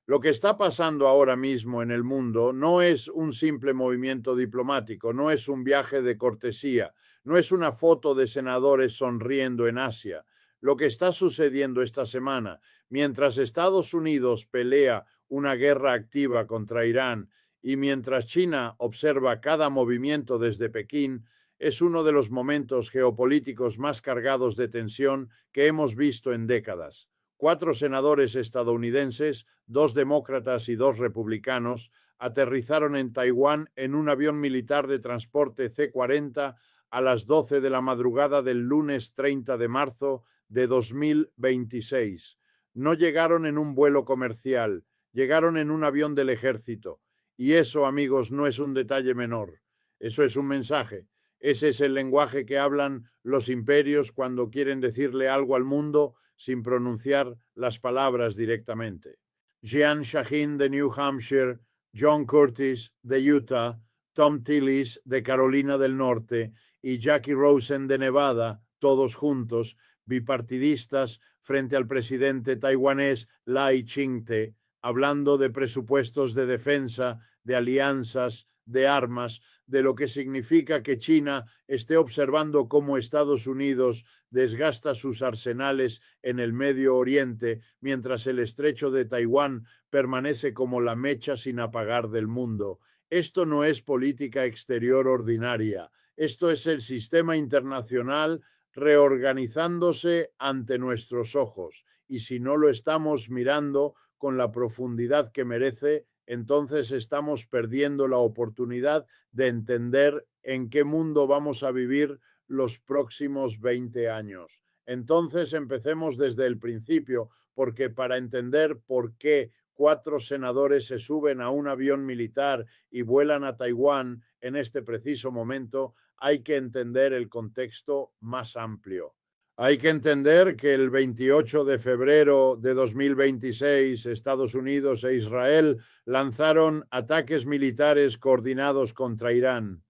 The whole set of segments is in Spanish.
Lo que está pasando ahora mismo en el mundo no es un simple movimiento diplomático, no es un viaje de cortesía, no es una foto de senadores sonriendo en Asia. Lo que está sucediendo esta semana, mientras Estados Unidos pelea una guerra activa contra Irán y mientras China observa cada movimiento desde Pekín, es uno de los momentos geopolíticos más cargados de tensión que hemos visto en décadas. 4 senadores estadounidenses, 2 demócratas y 2 republicanos, aterrizaron en Taiwán en un avión militar de transporte C-40 a las 12 de la madrugada del lunes 30 de marzo de 2026. No llegaron en un vuelo comercial, llegaron en un avión del ejército. Y eso, amigos, no es un detalle menor. Eso es un mensaje. Ese es el lenguaje que hablan los imperios cuando quieren decirle algo al mundo sin pronunciar las palabras directamente. Jean Shaheen de New Hampshire, John Curtis de Utah, Tom Tillis de Carolina del Norte y Jackie Rosen de Nevada, todos juntos, bipartidistas, frente al presidente taiwanés Lai Ching-te, hablando de presupuestos de defensa, de alianzas, de armas, de lo que significa que China esté observando cómo Estados Unidos desgasta sus arsenales en el Medio Oriente, mientras el estrecho de Taiwán permanece como la mecha sin apagar del mundo. Esto no es política exterior ordinaria, esto es el sistema internacional reorganizándose ante nuestros ojos. Y si no lo estamos mirando con la profundidad que merece, entonces estamos perdiendo la oportunidad de entender en qué mundo vamos a vivir los próximos 20 años. Entonces empecemos desde el principio, porque para entender por qué 4 senadores se suben a un avión militar y vuelan a Taiwán en este preciso momento, hay que entender el contexto más amplio. Hay que entender que el 28 de febrero de 2026 Estados Unidos e Israel lanzaron ataques militares coordinados contra Irán.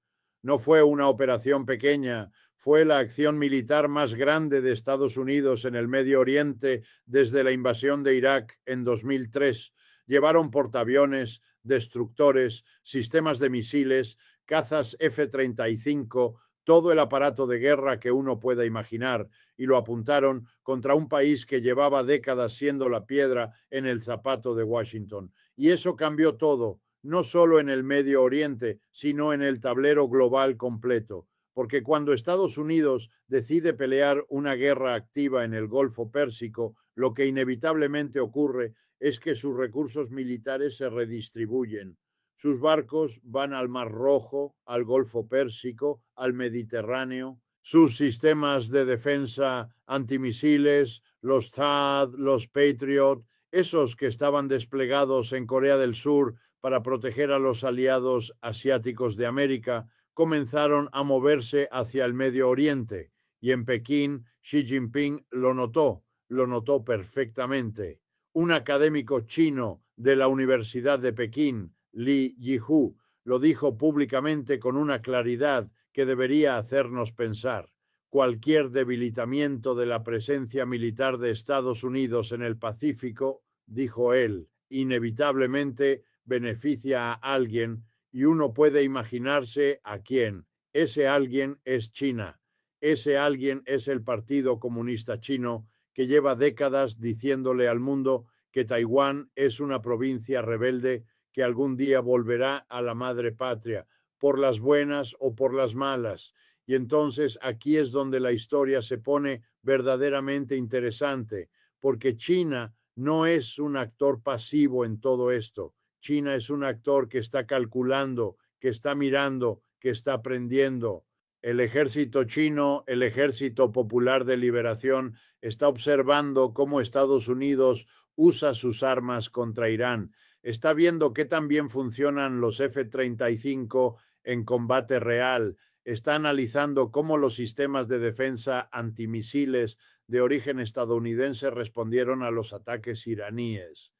No fue una operación pequeña, fue la acción militar más grande de Estados Unidos en el Medio Oriente desde la invasión de Irak en 2003. Llevaron portaaviones, destructores, sistemas de misiles, cazas F-35, todo el aparato de guerra que uno pueda imaginar, y lo apuntaron contra un país que llevaba décadas siendo la piedra en el zapato de Washington. Y eso cambió todo, no solo en el Medio Oriente, sino en el tablero global completo. Porque cuando Estados Unidos decide pelear una guerra activa en el Golfo Pérsico, lo que inevitablemente ocurre es que sus recursos militares se redistribuyen. Sus barcos van al Mar Rojo, al Golfo Pérsico, al Mediterráneo. Sus sistemas de defensa antimisiles, los THAAD, los Patriot, esos que estaban desplegados en Corea del Sur para proteger a los aliados asiáticos de América, comenzaron a moverse hacia el Medio Oriente. Y en Pekín, Xi Jinping lo notó perfectamente. Un académico chino de la Universidad de Pekín, Li Yihu, lo dijo públicamente con una claridad que debería hacernos pensar. Cualquier debilitamiento de la presencia militar de Estados Unidos en el Pacífico, dijo él, inevitablemente beneficia a alguien y uno puede imaginarse a quién. Ese alguien es China. Ese alguien es el Partido Comunista Chino, que lleva décadas diciéndole al mundo que Taiwán es una provincia rebelde que algún día volverá a la madre patria, por las buenas o por las malas. Y entonces aquí es donde la historia se pone verdaderamente interesante, porque China no es un actor pasivo en todo esto. China es un actor que está calculando, que está mirando, que está aprendiendo. El ejército chino, el Ejército Popular de Liberación, está observando cómo Estados Unidos usa sus armas contra Irán. Está viendo qué tan bien funcionan los F-35 en combate real. Está analizando cómo los sistemas de defensa antimisiles de origen estadounidense respondieron a los ataques iraníes.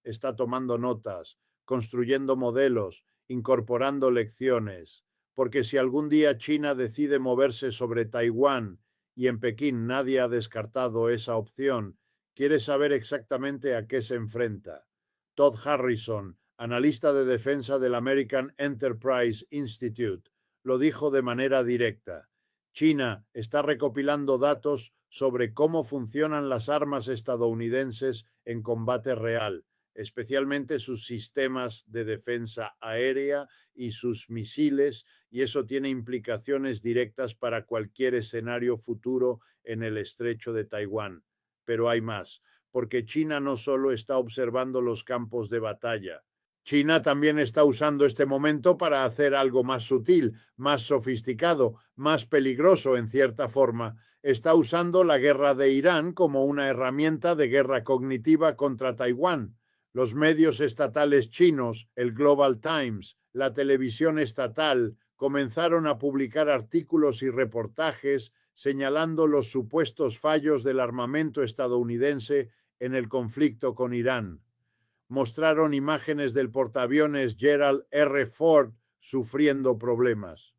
Está tomando notas, construyendo modelos, incorporando lecciones. Porque si algún día China decide moverse sobre Taiwán, y en Pekín nadie ha descartado esa opción, quiere saber exactamente a qué se enfrenta. Todd Harrison, analista de defensa del American Enterprise Institute, lo dijo de manera directa. China está recopilando datos sobre cómo funcionan las armas estadounidenses en combate real, especialmente sus sistemas de defensa aérea y sus misiles, y eso tiene implicaciones directas para cualquier escenario futuro en el estrecho de Taiwán. Pero hay más, porque China no solo está observando los campos de batalla. China también está usando este momento para hacer algo más sutil, más sofisticado, más peligroso en cierta forma. Está usando la guerra de Irán como una herramienta de guerra cognitiva contra Taiwán. Los medios estatales chinos, el Global Times, la televisión estatal, comenzaron a publicar artículos y reportajes señalando los supuestos fallos del armamento estadounidense en el conflicto con Irán. Mostraron imágenes del portaaviones Gerald R. Ford sufriendo problemas.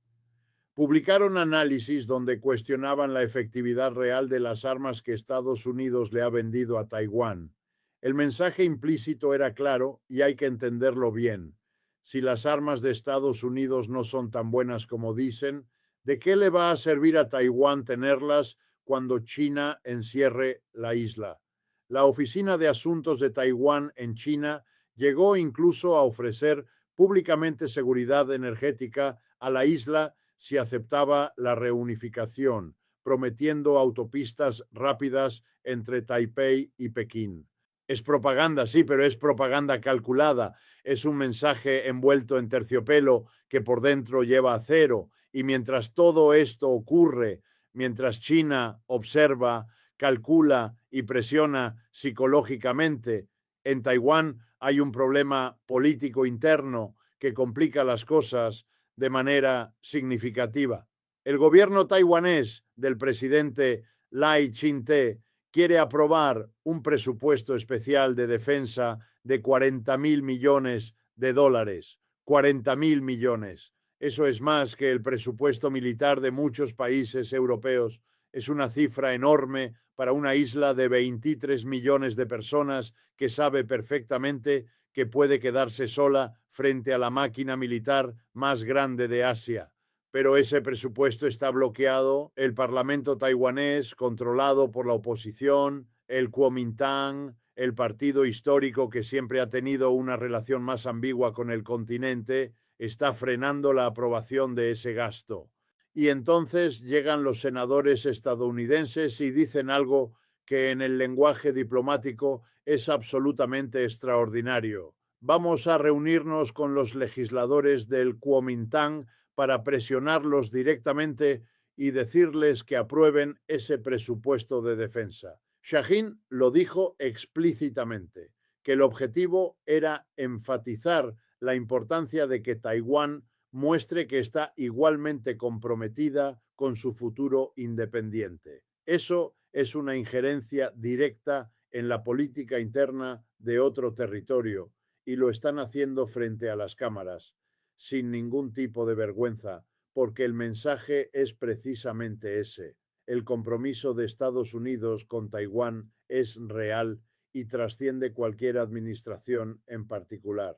Publicaron análisis donde cuestionaban la efectividad real de las armas que Estados Unidos le ha vendido a Taiwán. El mensaje implícito era claro y hay que entenderlo bien. Si las armas de Estados Unidos no son tan buenas como dicen, ¿de qué le va a servir a Taiwán tenerlas cuando China encierre la isla? La Oficina de Asuntos de Taiwán en China llegó incluso a ofrecer públicamente seguridad energética a la isla si aceptaba la reunificación, prometiendo autopistas rápidas entre Taipei y Pekín. Es propaganda, sí, pero es propaganda calculada. Es un mensaje envuelto en terciopelo que por dentro lleva acero. Y mientras todo esto ocurre, mientras China observa, calcula y presiona psicológicamente, en Taiwán hay un problema político interno que complica las cosas de manera significativa. El gobierno taiwanés del presidente Lai Ching-te quiere aprobar un presupuesto especial de defensa de 40.000 millones de dólares. 40.000 millones. Eso es más que el presupuesto militar de muchos países europeos. Es una cifra enorme para una isla de 23 millones de personas que sabe perfectamente que puede quedarse sola frente a la máquina militar más grande de Asia. Pero ese presupuesto está bloqueado. El Parlamento taiwanés, controlado por la oposición, el Kuomintang, el partido histórico que siempre ha tenido una relación más ambigua con el continente, está frenando la aprobación de ese gasto. Y entonces llegan los senadores estadounidenses y dicen algo que en el lenguaje diplomático es absolutamente extraordinario. Vamos a reunirnos con los legisladores del Kuomintang para presionarlos directamente y decirles que aprueben ese presupuesto de defensa. Shaheen lo dijo explícitamente, que el objetivo era enfatizar la importancia de que Taiwán muestre que está igualmente comprometida con su futuro independiente. Eso es una injerencia directa en la política interna de otro territorio y lo están haciendo frente a las cámaras, sin ningún tipo de vergüenza, porque el mensaje es precisamente ese. El compromiso de Estados Unidos con Taiwán es real y trasciende cualquier administración en particular.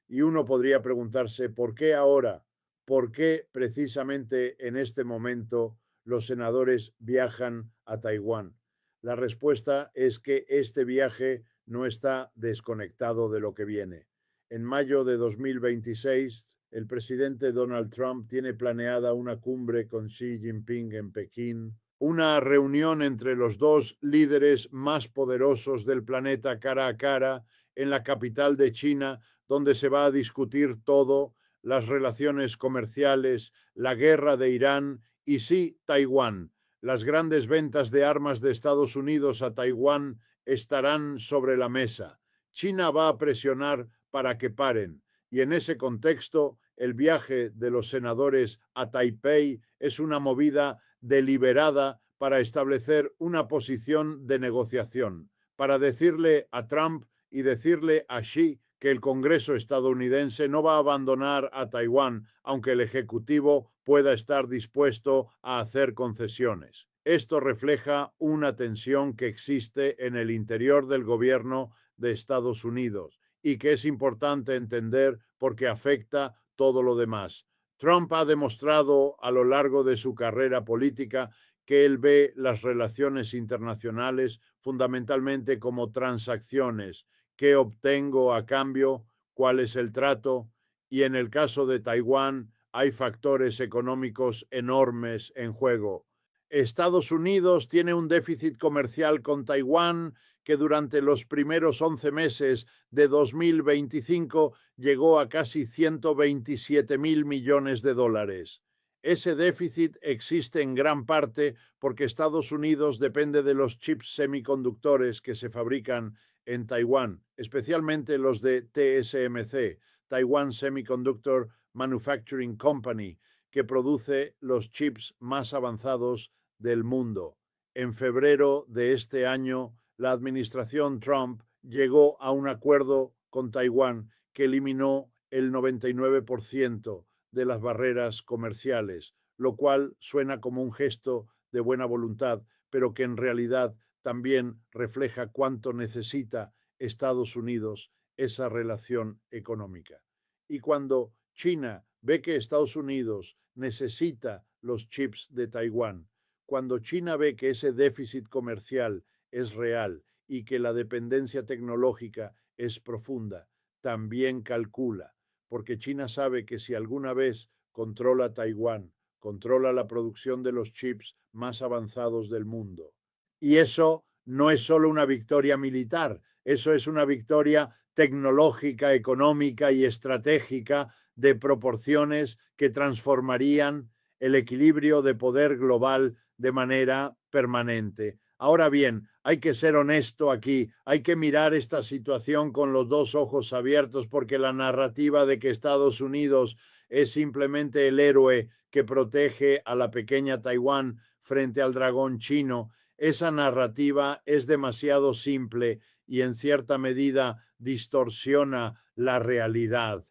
Y uno podría preguntarse, ¿por qué ahora? ¿Por qué precisamente en este momento los senadores viajan a Taiwán? La respuesta es que este viaje no está desconectado de lo que viene. En mayo de 2026, el presidente Donald Trump tiene planeada una cumbre con Xi Jinping en Pekín, una reunión entre los dos líderes más poderosos del planeta cara a cara en la capital de China, donde se va a discutir todo, las relaciones comerciales, la guerra de Irán y sí, Taiwán. Las grandes ventas de armas de Estados Unidos a Taiwán estarán sobre la mesa. China va a presionar para que paren. Y en ese contexto, el viaje de los senadores a Taipei es una movida deliberada para establecer una posición de negociación, para decirle a Trump y decirle a Xi que el Congreso estadounidense no va a abandonar a Taiwán, aunque el Ejecutivo pueda estar dispuesto a hacer concesiones. Esto refleja una tensión que existe en el interior del gobierno de Estados Unidos y que es importante entender porque afecta todo lo demás. Trump ha demostrado a lo largo de su carrera política que él ve las relaciones internacionales fundamentalmente como transacciones. ¿Qué obtengo a cambio? ¿Cuál es el trato? Y en el caso de Taiwán hay factores económicos enormes en juego. Estados Unidos tiene un déficit comercial con Taiwán que durante los primeros 11 meses de 2025 llegó a casi 127.000 millones de dólares. Ese déficit existe en gran parte porque Estados Unidos depende de los chips semiconductores que se fabrican en Taiwán, especialmente los de TSMC, Taiwan Semiconductor Manufacturing Company, que produce los chips más avanzados del mundo. En febrero de este año, la administración Trump llegó a un acuerdo con Taiwán que eliminó el 99% de las barreras comerciales, lo cual suena como un gesto de buena voluntad, pero que en realidad también refleja cuánto necesita Estados Unidos esa relación económica. Y cuando China ve que Estados Unidos necesita los chips de Taiwán, cuando China ve que ese déficit comercial es real y que la dependencia tecnológica es profunda, también calcula, porque China sabe que si alguna vez controla Taiwán, controla la producción de los chips más avanzados del mundo. Y eso no es solo una victoria militar, eso es una victoria tecnológica, económica y estratégica de proporciones que transformarían el equilibrio de poder global de manera permanente. Ahora bien, hay que ser honesto aquí, hay que mirar esta situación con los dos ojos abiertos porque la narrativa de que Estados Unidos es simplemente el héroe que protege a la pequeña Taiwán frente al dragón chino, esa narrativa es demasiado simple y en cierta medida distorsiona la realidad.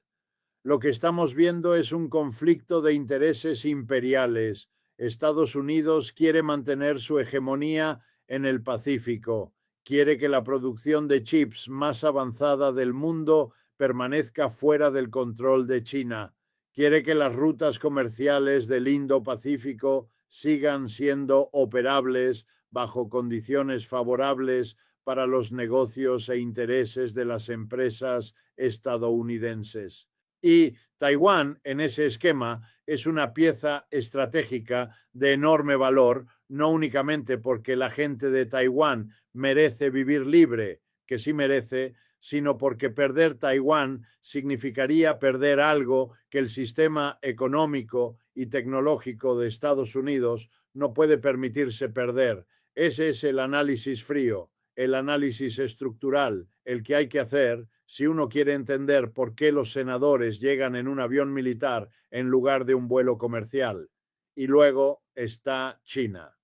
Lo que estamos viendo es un conflicto de intereses imperiales. Estados Unidos quiere mantener su hegemonía en el Pacífico, quiere que la producción de chips más avanzada del mundo permanezca fuera del control de China, quiere que las rutas comerciales del Indo-Pacífico sigan siendo operables bajo condiciones favorables para los negocios e intereses de las empresas estadounidenses. Y Taiwán, en ese esquema, es una pieza estratégica de enorme valor, no únicamente porque la gente de Taiwán merece vivir libre, que sí merece, sino porque perder Taiwán significaría perder algo que el sistema económico y tecnológico de Estados Unidos no puede permitirse perder. Ese es el análisis frío, el análisis estructural, el que hay que hacer si uno quiere entender por qué los senadores llegan en un avión militar en lugar de un vuelo comercial. Y luego está China.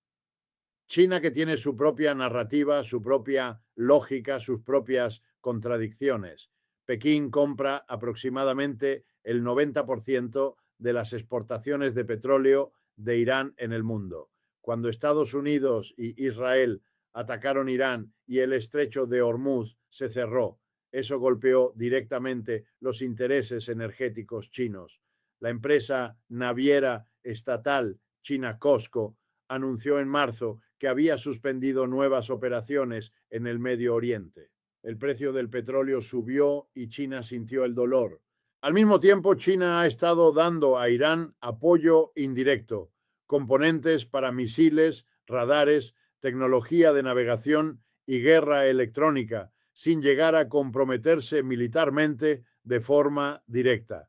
China que tiene su propia narrativa, su propia lógica, sus propias contradicciones. Pekín compra aproximadamente el 90% de las exportaciones de petróleo de Irán en el mundo. Cuando Estados Unidos y Israel atacaron Irán y el estrecho de Hormuz se cerró, eso golpeó directamente los intereses energéticos chinos. La empresa naviera estatal china COSCO anunció en marzo que había suspendido nuevas operaciones en el Medio Oriente. El precio del petróleo subió y China sintió el dolor. Al mismo tiempo, China ha estado dando a Irán apoyo indirecto, componentes para misiles, radares, tecnología de navegación y guerra electrónica, sin llegar a comprometerse militarmente de forma directa.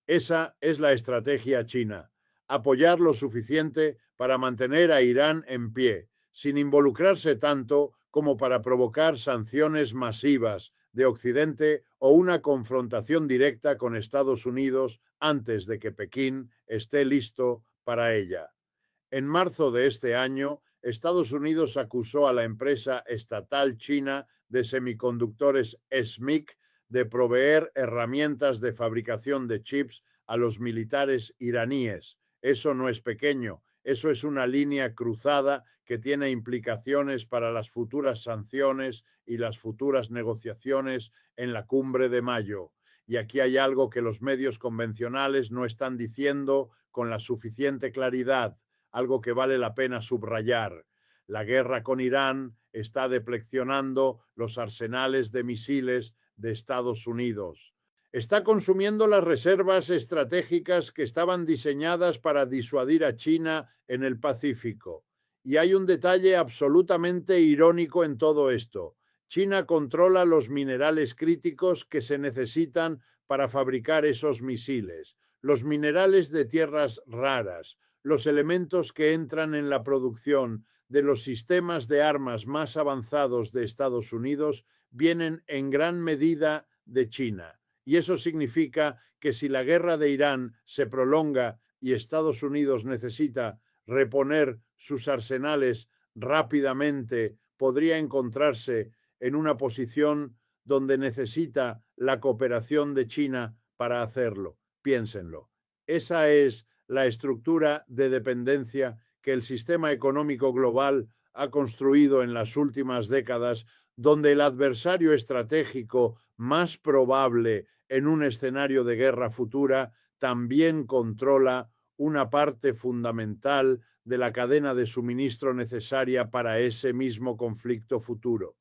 Esa es la estrategia china, apoyar lo suficiente para mantener a Irán en pie, sin involucrarse tanto como para provocar sanciones masivas de Occidente o una confrontación directa con Estados Unidos antes de que Pekín esté listo para ella. En marzo de este año, Estados Unidos acusó a la empresa estatal china de semiconductores SMIC de proveer herramientas de fabricación de chips a los militares iraníes. Eso no es pequeño, Eso es una línea cruzada que tiene implicaciones para las futuras sanciones y las futuras negociaciones en la cumbre de mayo. Y aquí hay algo que los medios convencionales no están diciendo con la suficiente claridad, algo que vale la pena subrayar. La guerra con Irán está depleccionando los arsenales de misiles de Estados Unidos. Está consumiendo las reservas estratégicas que estaban diseñadas para disuadir a China en el Pacífico. Y hay un detalle absolutamente irónico en todo esto. China controla los minerales críticos que se necesitan para fabricar esos misiles, los minerales de tierras raras, los elementos que entran en la producción de los sistemas de armas más avanzados de Estados Unidos vienen en gran medida de China. Y eso significa que si la guerra de Irán se prolonga y Estados Unidos necesita reponer sus arsenales rápidamente, podría encontrarse en una posición donde necesita la cooperación de China para hacerlo. Piénsenlo. Esa es la estructura de dependencia que el sistema económico global ha construido en las últimas décadas, donde el adversario estratégico más probable en un escenario de guerra futura también controla una parte fundamental de la cadena de suministro necesaria para ese mismo conflicto futuro.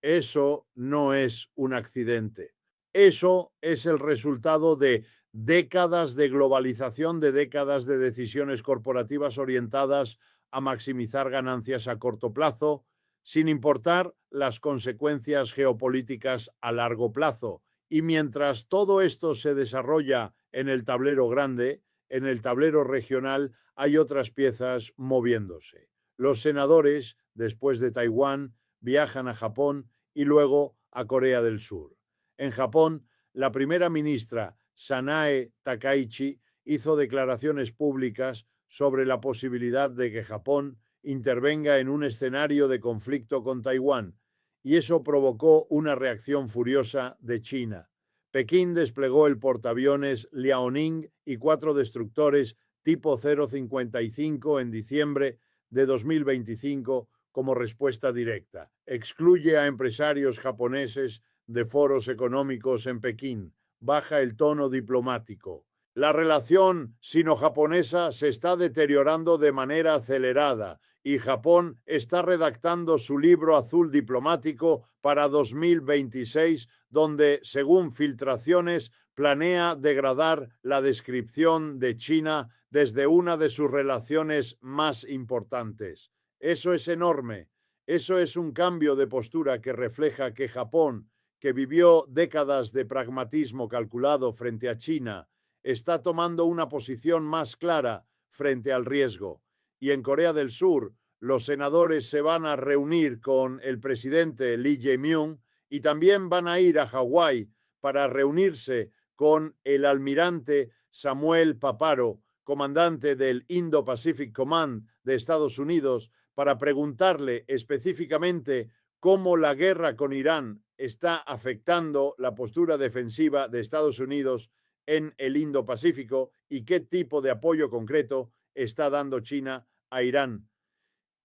Eso no es un accidente. Eso es el resultado de décadas de globalización, de décadas de decisiones corporativas orientadas a maximizar ganancias a corto plazo, sin importar las consecuencias geopolíticas a largo plazo. Y mientras todo esto se desarrolla en el tablero grande, en el tablero regional hay otras piezas moviéndose. Los senadores, después de Taiwán, viajan a Japón y luego a Corea del Sur. En Japón, la primera ministra Sanae Takaichi hizo declaraciones públicas sobre la posibilidad de que Japón intervenga en un escenario de conflicto con Taiwán, y eso provocó una reacción furiosa de China. Pekín desplegó el portaaviones Liaoning y 4 destructores tipo 055 en diciembre de 2025 como respuesta directa. Excluye a empresarios japoneses de foros económicos en Pekín. Baja el tono diplomático. La relación sino-japonesa se está deteriorando de manera acelerada y Japón está redactando su libro azul diplomático para 2026, donde, según filtraciones, planea degradar la descripción de China desde una de sus relaciones más importantes. Eso es enorme. Eso es un cambio de postura que refleja que Japón, que vivió décadas de pragmatismo calculado frente a China, está tomando una posición más clara frente al riesgo. Y en Corea del Sur, los senadores se van a reunir con el presidente Lee Jae-myung y también van a ir a Hawái para reunirse con el almirante Samuel Paparo, comandante del Indo-Pacific Command de Estados Unidos, para preguntarle específicamente cómo la guerra con Irán está afectando la postura defensiva de Estados Unidos en el Indo-Pacífico y qué tipo de apoyo concreto está dando China a Irán.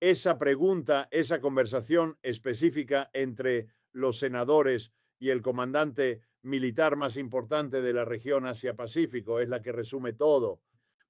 Esa pregunta, esa conversación específica entre los senadores y el comandante militar más importante de la región Asia-Pacífico es la que resume todo,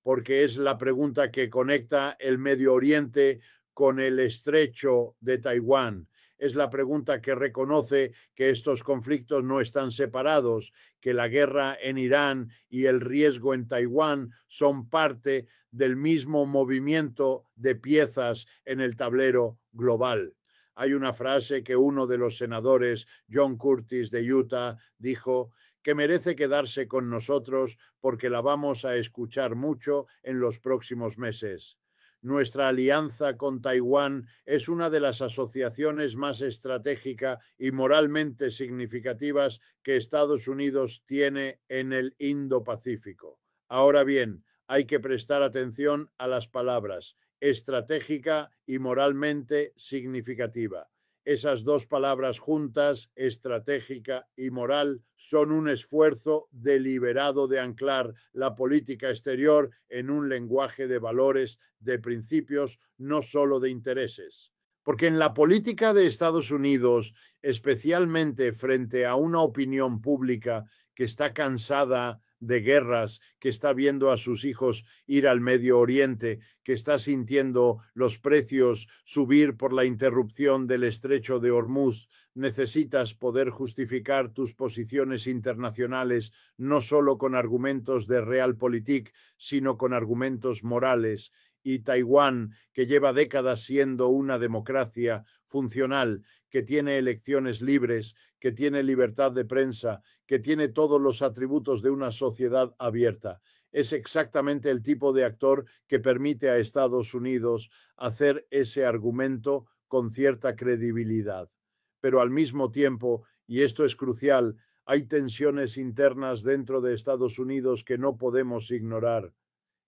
porque es la pregunta que conecta el Medio Oriente con el estrecho de Taiwán. Es la pregunta que reconoce que estos conflictos no están separados, que la guerra en Irán y el riesgo en Taiwán son parte del mismo movimiento de piezas en el tablero global. Hay una frase que uno de los senadores, John Curtis de Utah, dijo que merece quedarse con nosotros porque la vamos a escuchar mucho en los próximos meses. Nuestra alianza con Taiwán es una de las asociaciones más estratégicas y moralmente significativas que Estados Unidos tiene en el Indo-Pacífico. Ahora bien, hay que prestar atención a las palabras estratégica y moralmente significativa. Esas dos palabras juntas, estratégica y moral, son un esfuerzo deliberado de anclar la política exterior en un lenguaje de valores, de principios, no solo de intereses. Porque en la política de Estados Unidos, especialmente frente a una opinión pública que está cansada de guerras, que está viendo a sus hijos ir al Medio Oriente, que está sintiendo los precios subir por la interrupción del estrecho de Hormuz, necesitas poder justificar tus posiciones internacionales no solo con argumentos de realpolitik, sino con argumentos morales. Y Taiwán, que lleva décadas siendo una democracia funcional, que tiene elecciones libres, que tiene libertad de prensa, que tiene todos los atributos de una sociedad abierta. Es exactamente el tipo de actor que permite a Estados Unidos hacer ese argumento con cierta credibilidad. Pero al mismo tiempo, y esto es crucial, hay tensiones internas dentro de Estados Unidos que no podemos ignorar.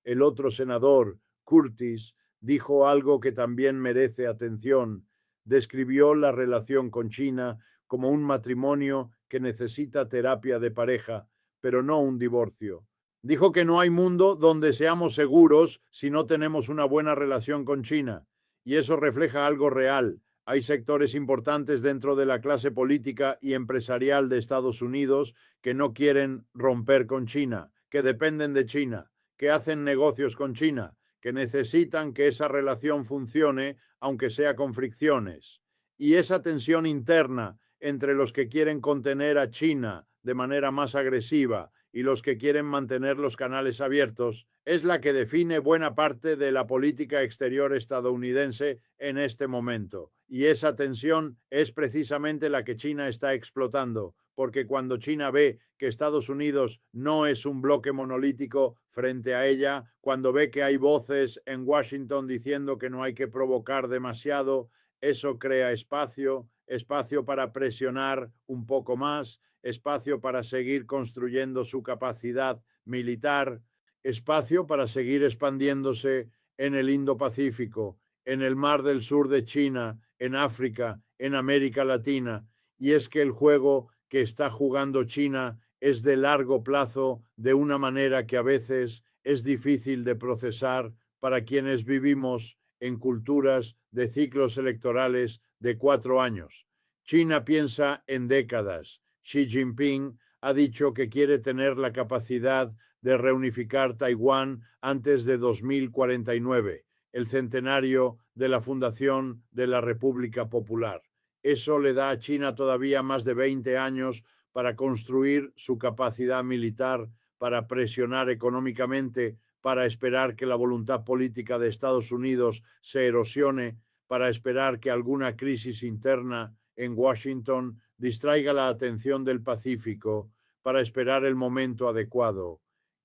El otro senador, Curtis, dijo algo que también merece atención. Describió la relación con China como un matrimonio que necesita terapia de pareja, pero no un divorcio. Dijo que no hay mundo donde seamos seguros si no tenemos una buena relación con China, y eso refleja algo real. Hay sectores importantes dentro de la clase política y empresarial de Estados Unidos que no quieren romper con China, que dependen de China, que hacen negocios con China, que necesitan que esa relación funcione, aunque sea con fricciones. Y esa tensión interna entre los que quieren contener a China de manera más agresiva y los que quieren mantener los canales abiertos es la que define buena parte de la política exterior estadounidense en este momento. Y esa tensión es precisamente la que China está explotando, porque cuando China ve que Estados Unidos no es un bloque monolítico frente a ella, cuando ve que hay voces en Washington diciendo que no hay que provocar demasiado, eso crea espacio, espacio para presionar un poco más, espacio para seguir construyendo su capacidad militar, espacio para seguir expandiéndose en el Indo-Pacífico, en el Mar del Sur de China, en África, en América Latina. Y es que el juego que está jugando China es de largo plazo de una manera que a veces es difícil de procesar para quienes vivimos en culturas de ciclos electorales de 4 años. China piensa en décadas. Xi Jinping ha dicho que quiere tener la capacidad de reunificar Taiwán antes de 2049, el centenario de la fundación de la República Popular. Eso le da a China todavía más de 20 años para construir su capacidad militar, para presionar económicamente, para esperar que la voluntad política de Estados Unidos se erosione, para esperar que alguna crisis interna en Washington distraiga la atención del Pacífico, para esperar el momento adecuado.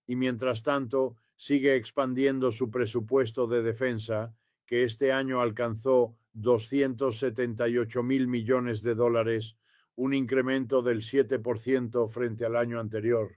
Y mientras tanto, sigue expandiendo su presupuesto de defensa, que este año alcanzó 278.000 millones de dólares, un incremento del 7% frente al año anterior.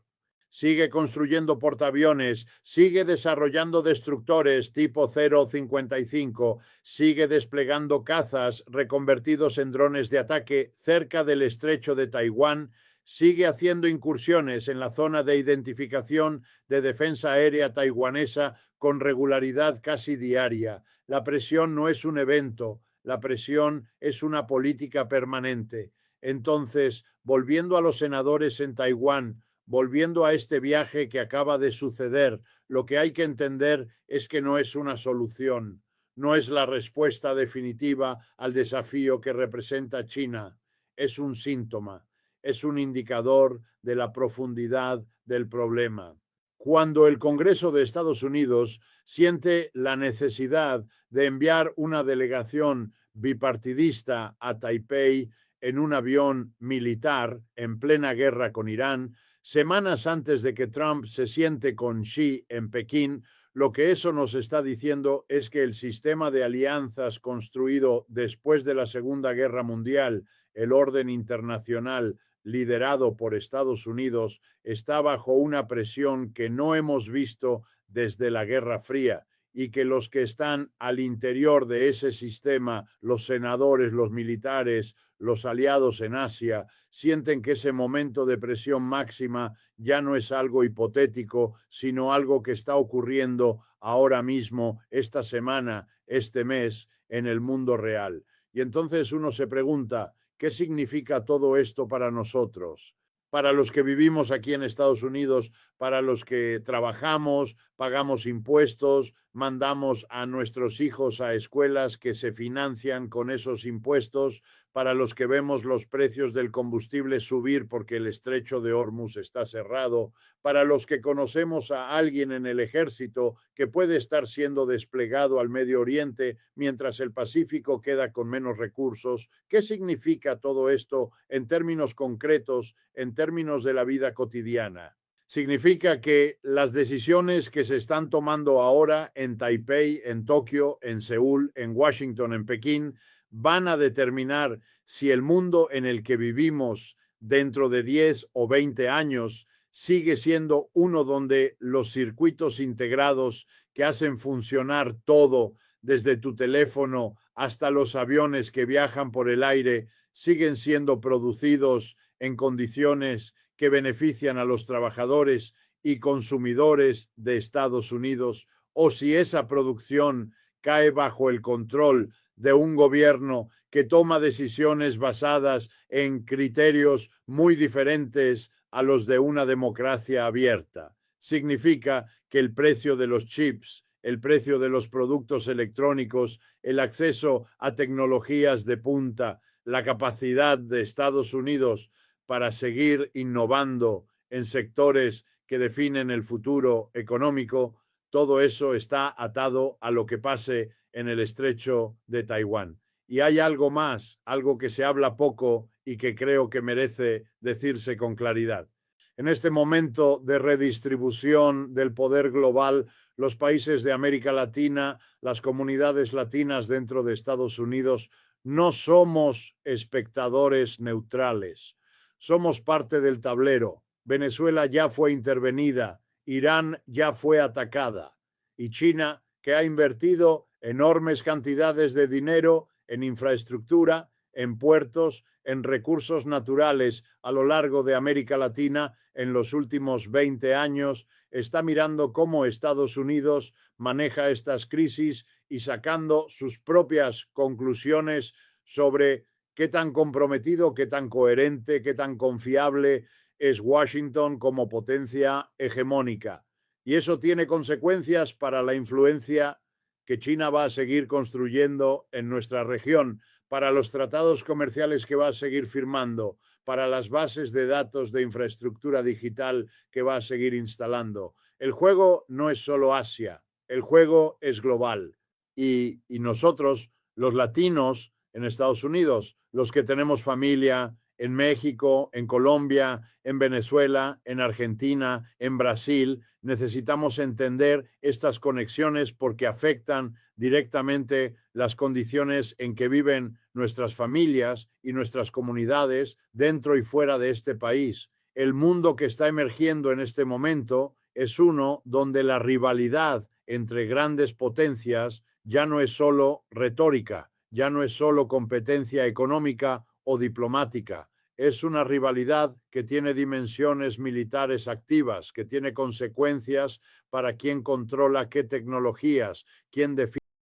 Sigue construyendo portaaviones, sigue desarrollando destructores tipo 055, sigue desplegando cazas reconvertidos en drones de ataque cerca del estrecho de Taiwán, sigue haciendo incursiones en la zona de identificación de defensa aérea taiwanesa con regularidad casi diaria. La presión no es un evento, la presión es una política permanente. Entonces, volviendo a los senadores en Taiwán, volviendo a este viaje que acaba de suceder, lo que hay que entender es que no es una solución, no es la respuesta definitiva al desafío que representa China, es un síntoma, es un indicador de la profundidad del problema. Cuando el Congreso de Estados Unidos siente la necesidad de enviar una delegación bipartidista a Taipei en un avión militar en plena guerra con Irán, semanas antes de que Trump se siente con Xi en Pekín, lo que eso nos está diciendo es que el sistema de alianzas construido después de la Segunda Guerra Mundial, el orden internacional liderado por Estados Unidos, está bajo una presión que no hemos visto desde la Guerra Fría y que los que están al interior de ese sistema, los senadores, los militares, los aliados en Asia, sienten que ese momento de presión máxima ya no es algo hipotético, sino algo que está ocurriendo ahora mismo, esta semana, este mes, en el mundo real. Y entonces uno se pregunta, ¿qué significa todo esto para nosotros? Para los que vivimos aquí en Estados Unidos, para los que trabajamos, pagamos impuestos, mandamos a nuestros hijos a escuelas que se financian con esos impuestos, para los que vemos los precios del combustible subir porque el estrecho de Hormuz está cerrado, para los que conocemos a alguien en el ejército que puede estar siendo desplegado al Medio Oriente mientras el Pacífico queda con menos recursos. ¿Qué significa todo esto en términos concretos, en términos de la vida cotidiana? Significa que las decisiones que se están tomando ahora en Taipei, en Tokio, en Seúl, en Washington, en Pekín, van a determinar si el mundo en el que vivimos dentro de 10 o 20 años sigue siendo uno donde los circuitos integrados que hacen funcionar todo, desde tu teléfono hasta los aviones que viajan por el aire, siguen siendo producidos en condiciones que benefician a los trabajadores y consumidores de Estados Unidos, o si esa producción cae bajo el control de un gobierno que toma decisiones basadas en criterios muy diferentes a los de una democracia abierta. Significa que el precio de los chips, el precio de los productos electrónicos, el acceso a tecnologías de punta, la capacidad de Estados Unidos para seguir innovando en sectores que definen el futuro económico, todo eso está atado a lo que pase en el estrecho de Taiwán. Y hay algo más, algo que se habla poco y que creo que merece decirse con claridad. En este momento de redistribución del poder global, los países de América Latina, las comunidades latinas dentro de Estados Unidos, no somos espectadores neutrales. Somos parte del tablero. Venezuela ya fue intervenida, Irán ya fue atacada y China, que ha invertido enormes cantidades de dinero en infraestructura, en puertos, en recursos naturales a lo largo de América Latina en los últimos 20 años, está mirando cómo Estados Unidos maneja estas crisis y sacando sus propias conclusiones sobre qué tan comprometido, qué tan coherente, qué tan confiable es Washington como potencia hegemónica. Y eso tiene consecuencias para la influencia que China va a seguir construyendo en nuestra región, para los tratados comerciales que va a seguir firmando, para las bases de datos de infraestructura digital que va a seguir instalando. El juego no es solo Asia, el juego es global. Y nosotros, los latinos en Estados Unidos, los que tenemos familia en México, en Colombia, en Venezuela, en Argentina, en Brasil, necesitamos entender estas conexiones porque afectan directamente las condiciones en que viven nuestras familias y nuestras comunidades dentro y fuera de este país. El mundo que está emergiendo en este momento es uno donde la rivalidad entre grandes potencias ya no es solo retórica, ya no es solo competencia económica o diplomática, es una rivalidad que tiene dimensiones militares activas, que tiene consecuencias para quién controla qué tecnologías, quién define